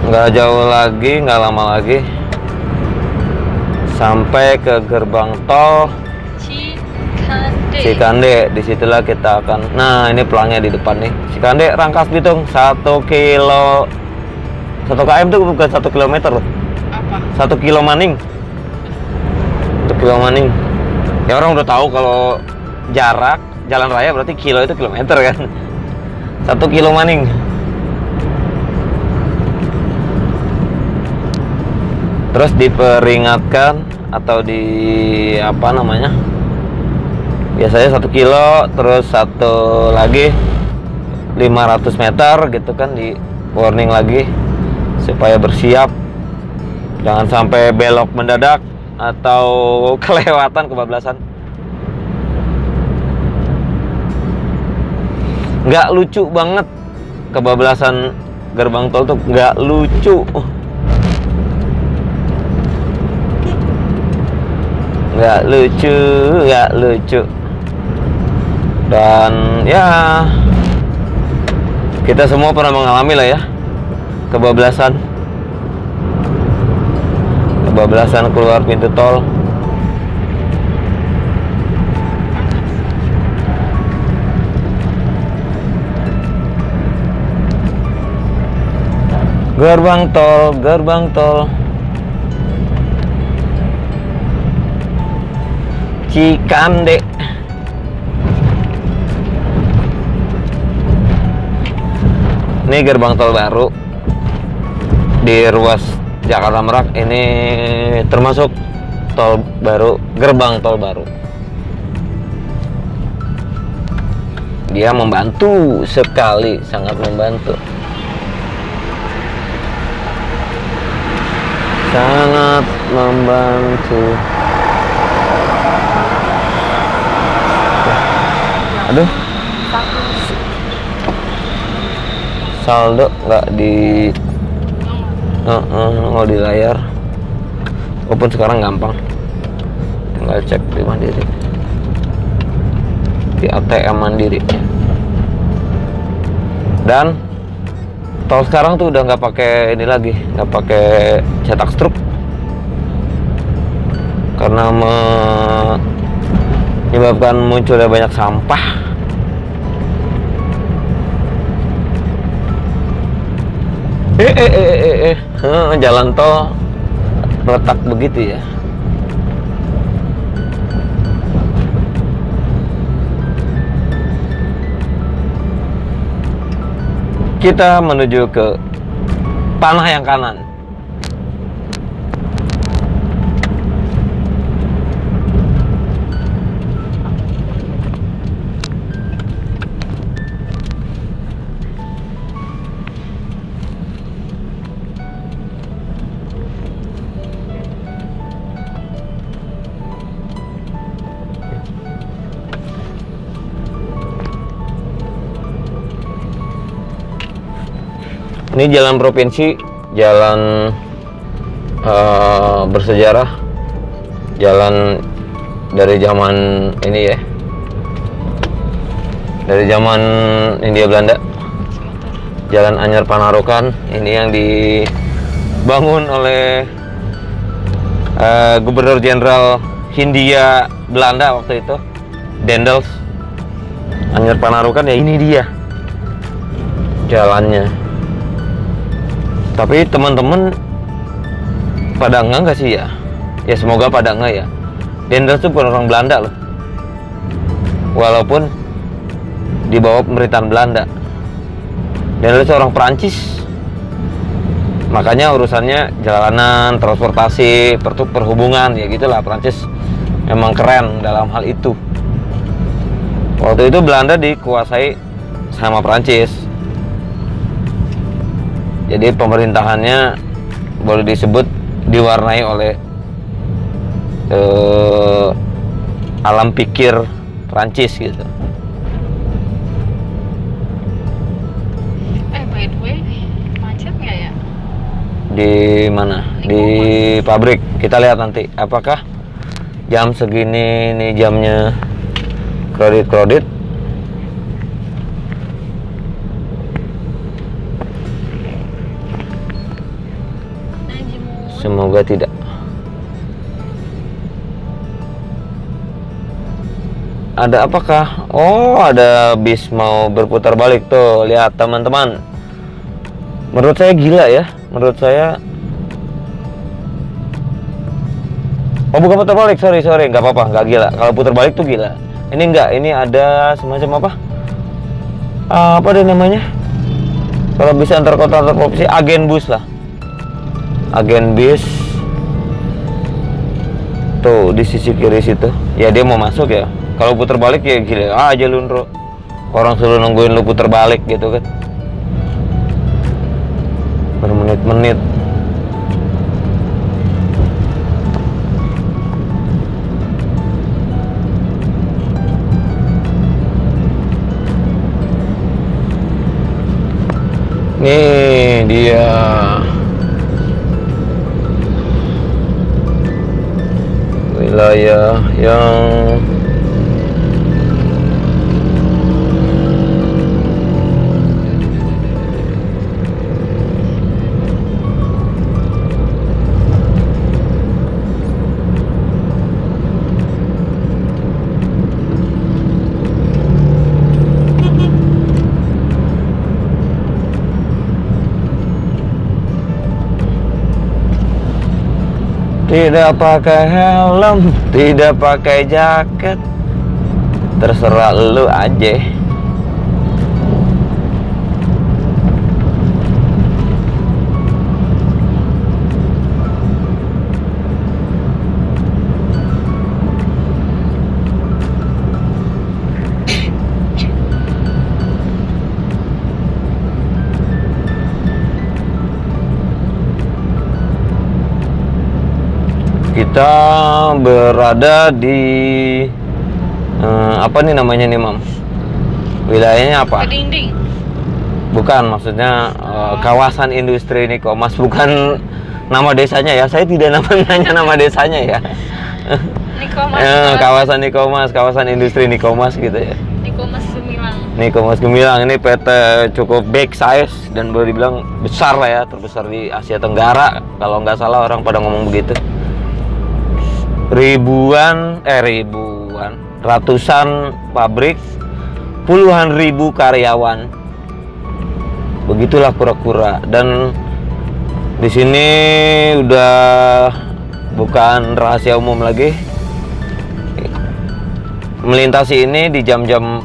Nggak jauh lagi, nggak lama lagi sampai ke gerbang tol Cikande. Disitulah kita akan, nah ini pelangnya di depan nih, Cikande Rangkas Bitung. 1 kilo 1 km itu bukan 1 kilometer loh. Apa? 1 kilo maning. 1 kilo maning. Ya orang udah tahu kalau jarak jalan raya berarti kilo itu kilometer kan. 1 kilo maning. Terus diperingatkan atau di apa namanya, biasanya 1 kilo, terus satu lagi 500 meter gitu kan, di warning lagi supaya bersiap, jangan sampai belok mendadak atau kelewatan, kebablasan. Nggak lucu banget kebablasan gerbang tol tuh, nggak lucu. Nggak lucu. Dan ya kita semua pernah mengalami lah ya kebablasan keluar pintu tol. Gerbang tol Cikande. Ini gerbang tol baru di ruas Jakarta Merak. Ini termasuk tol baru, gerbang tol baru. Dia membantu sekali, sangat membantu. Sangat membantu. Aduh, saldo nggak di nggak di layar. Walaupun sekarang gampang, tinggal cek di Mandiri, di ATM Mandiri. Dan Tol sekarang tuh udah nggak pakai ini lagi, nggak pakai cetak struk, karena menyebabkan munculnya banyak sampah. Jalan tol letak begitu ya. Kita menuju ke tanah yang kanan. Ini jalan provinsi, jalan bersejarah, jalan dari zaman ini ya, dari zaman Hindia Belanda. Jalan Anyar Panarukan ini yang dibangun oleh Gubernur Jenderal Hindia Belanda waktu itu, Dendels. Anyar Panarukan ya, ini dia jalannya. Tapi teman-teman pada nggak sih ya? Ya semoga pada nggak ya. Dendels itu bukan orang Belanda loh, walaupun di bawah pemerintahan Belanda. Dendels orang Perancis, makanya urusannya jalanan, transportasi, perhubungan ya gitulah. Perancis memang keren dalam hal itu. Waktu itu Belanda dikuasai sama Perancis. Jadi pemerintahannya boleh disebut diwarnai oleh alam pikir Prancis gitu. By the way, macet nggak ya? Di mana? Di pabrik. Kita lihat nanti apakah jam segini nih jamnya kredit. Semoga tidak. Ada apakah? Oh, ada bis mau berputar balik tuh. Lihat teman-teman. Menurut saya gila ya. Menurut saya. Oh, bukan putar balik. Sorry. Nggak apa-apa. Nggak gila. Kalau putar balik tuh gila. Ini enggak. Ini ada semacam apa? Apa deh namanya? Kalau bisa antar kota antar provinsi, agen bus lah. Agen bis tuh di sisi kiri situ ya, dia mau masuk ya. Kalau putar balik ya gila aja lu, Nro. Orang suruh nungguin lu putar balik gitu kan, bermenit-menit. Nih dia wilayah yang tidak pakai helm, tidak pakai jaket, terserah lu aja. Kita berada di apa nih namanya nih, Mam? Wilayahnya apa? Kedinding. Bukan, maksudnya kawasan industri Nikomas, bukan nama desanya ya. Saya tidak nanya nama desanya ya. Nikomas. Kawasan Nikomas, kawasan industri Nikomas gitu ya. Nikomas 9. Gemilang. Niko Mas Gemilang ini PT cukup big size dan boleh dibilang besar lah ya, terbesar di Asia Tenggara kalau nggak salah orang pada ngomong begitu. Ratusan pabrik, puluhan ribu karyawan. Begitulah kura-kura. Dan di sini udah bukan rahasia umum lagi. Melintasi ini di jam-jam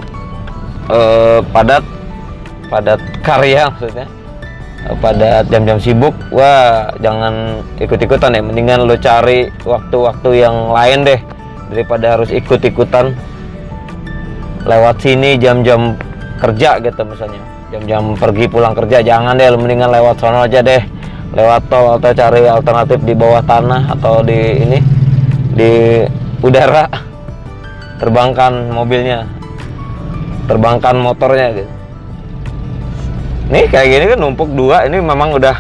padat karya maksudnya, pada jam-jam sibuk. Wah, jangan ikut-ikutan ya, mendingan lo cari waktu-waktu yang lain deh daripada harus ikut-ikutan lewat sini jam-jam kerja gitu. Misalnya jam-jam pergi pulang kerja, jangan deh, lo mendingan lewat sono aja deh, lewat tol atau cari alternatif di bawah tanah atau di ini di udara, terbangkan mobilnya, terbangkan motornya gitu. Nih kayak gini kan numpuk dua, ini memang udah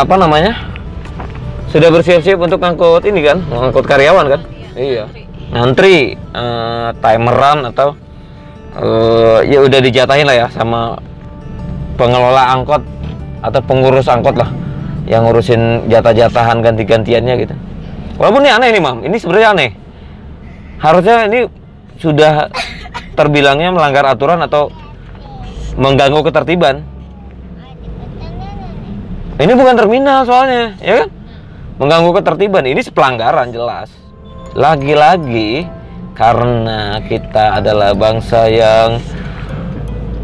apa namanya, sudah bersiap-siap untuk ngangkut ini kan, ngangkut karyawan kan. Iya, ngantri timeran atau ya udah dijatahin lah ya sama pengelola angkot atau pengurus angkot lah yang ngurusin jatah-jatahan ganti-gantiannya gitu. Walaupun ini aneh nih Mam, ini sebenarnya aneh. Harusnya ini sudah terbilangnya melanggar aturan atau mengganggu ketertiban. Ini bukan terminal soalnya, ya kan? Mengganggu ketertiban, ini pelanggaran jelas. Lagi-lagi karena kita adalah bangsa yang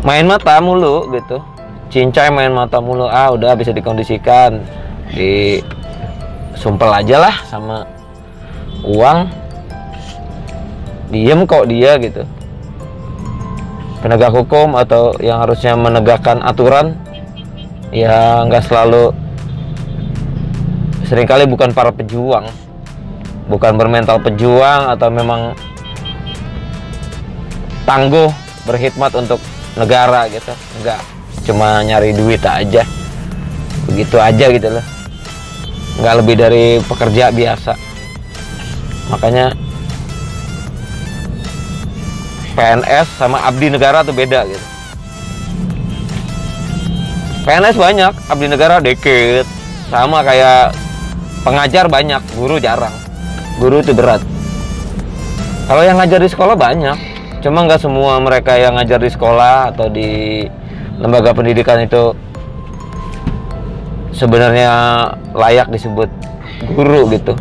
main mata mulu gitu. Cincai main mata mulu, udah bisa dikondisikan, disumpel aja lah sama uang. Diem kok dia gitu. Penegak hukum atau yang harusnya menegakkan aturan ya nggak selalu, seringkali bukan para pejuang, bukan bermental pejuang atau memang tangguh berkhidmat untuk negara gitu. Enggak, cuma nyari duit aja, begitu aja gitu loh, nggak lebih dari pekerja biasa. Makanya PNS sama abdi negara tuh beda gitu. PNS banyak, abdi negara dikit. Sama kayak pengajar banyak, guru jarang. Guru itu berat. Kalau yang ngajar di sekolah banyak, cuma nggak semua mereka yang ngajar di sekolah atau di lembaga pendidikan itu sebenarnya layak disebut guru gitu.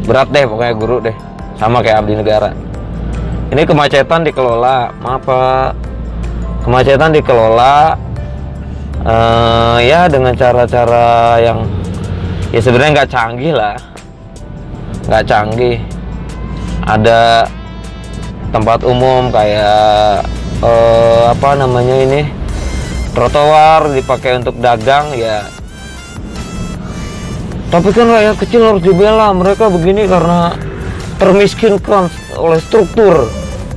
Berat deh pokoknya guru deh. Sama kayak abdi negara. Ini kemacetan dikelola, maaf Pak. Kemacetan dikelola ya dengan cara-cara yang ya sebenarnya nggak canggih lah, nggak canggih. Ada tempat umum kayak apa namanya ini, trotoar dipakai untuk dagang ya. Tapi kan rakyat kecil harus dibela, mereka begini karena termiskinkan oleh struktur,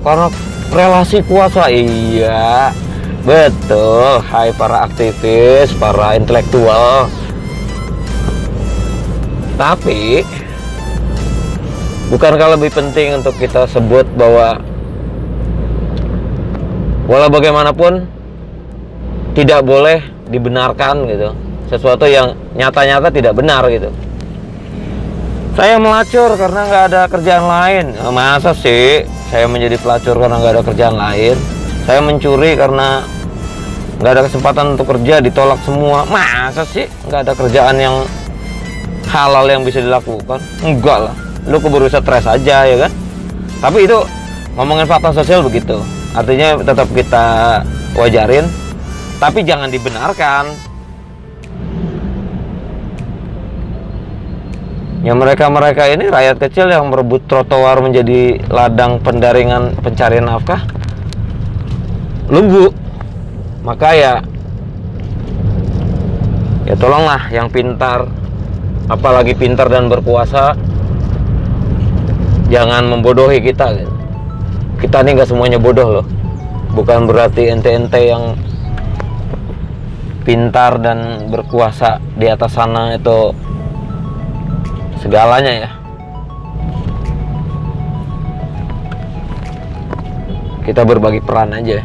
karena relasi kuasa. Iya, betul. Hai para aktivis, para intelektual. Tapi bukankah lebih penting untuk kita sebut bahwa walau bagaimanapun tidak boleh dibenarkan gitu, sesuatu yang nyata-nyata tidak benar gitu. Saya melacur karena nggak ada kerjaan lain. Masa sih saya menjadi pelacur karena nggak ada kerjaan lain? Saya mencuri karena nggak ada kesempatan untuk kerja, ditolak semua. Masa sih nggak ada kerjaan yang halal yang bisa dilakukan? Enggak lah, lu keburu stres aja ya kan. Tapi itu ngomongin fakta sosial begitu. Artinya tetap kita wajarin, tapi jangan dibenarkan. Ya mereka ini rakyat kecil yang merebut trotoar menjadi ladang pendaringan pencarian nafkah, lugu. Maka ya tolonglah yang pintar, apalagi pintar dan berkuasa, jangan membodohi kita gitu. Kita ini nggak semuanya bodoh loh. Bukan berarti ente-ente yang pintar dan berkuasa di atas sana itu segalanya ya. kita berbagi peran aja.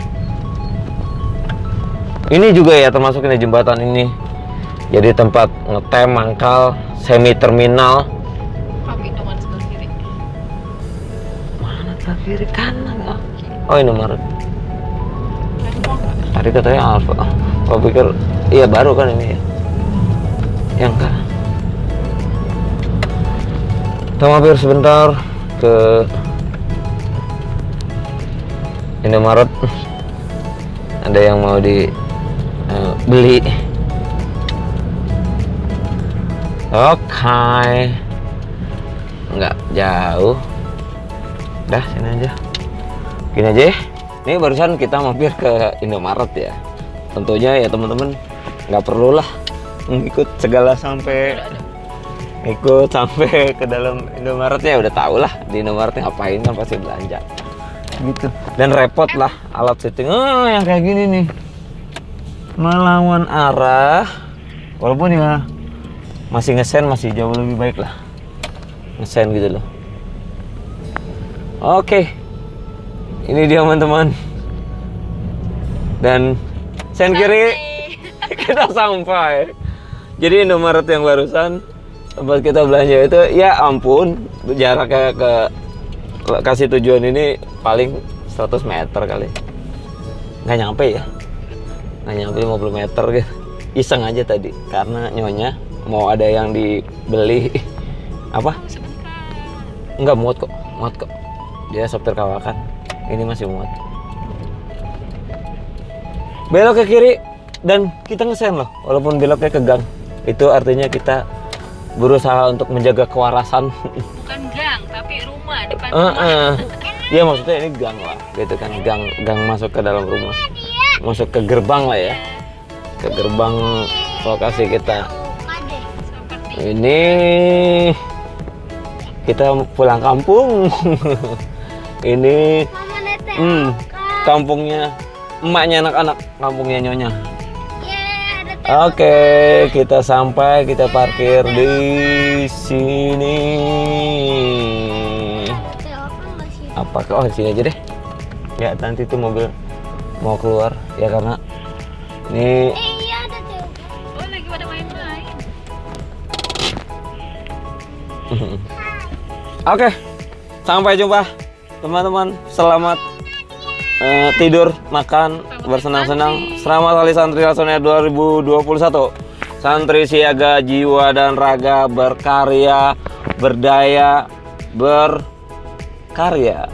Ini juga ya termasuk ini jembatan ini jadi tempat ngetem, mangkal, semi terminal. Minuman sebelah kiri. Mana sebelah kiri kanan? Oh ini Indomaret. Rempong nggak? Tadi katanya Alfa. Gua pikir iya baru kan ini ya. Yang enggak. Kita mampir sebentar ke Indomaret. Ada yang mau beli. Oke. Nggak jauh. Dah sini aja. Gini aja. Ini barusan kita mampir ke Indomaret ya. Tentunya ya teman-teman nggak perlulah ngikut segala sampai ke dalam Indomaret ya, udah tau lah di Indomaret ngapain kan pasti belanja gitu. Dan repot lah alat syuting yang kayak gini nih, melawan arah, walaupun ya masih ngesen masih jauh lebih baik lah ngesen gitu loh. Oke, ini dia teman-teman, dan sen kiri kita sampai. Jadi Indomaret yang barusan tempat kita belanja itu, ya ampun, jaraknya ke lokasi tujuan ini paling 100 meter kali. Nggak nyampe ya, nggak nyampe 50 meter gitu. Iseng aja tadi karena nyonya mau ada yang dibeli. Apa? Enggak, muat kok. Dia sopir kawakan, ini masih muat. Belok ke kiri dan kita ngesen loh, walaupun beloknya ke gang. Itu artinya kita berusaha untuk menjaga kewarasan. Bukan gang, tapi rumah depan rumah. Ya maksudnya ini gang lah, gitu kan, gang masuk ke dalam rumah, masuk ke gerbang lah ya, ke gerbang lokasi kita. Ini kita pulang kampung. Ini kampungnya emaknya anak-anak, kampungnya nyonya. Oke, kita sampai, kita parkir di sini. Apakah oh sini aja deh. Ya nanti tuh mobil mau keluar ya karena ini. Oh lagi pada main-main. Oke, sampai jumpa teman-teman. Selamat tidur, makan, bersenang-senang. Selamat Hari Santri Laksana 2021. Santri siaga jiwa dan raga, berkarya, berdaya, berkarya.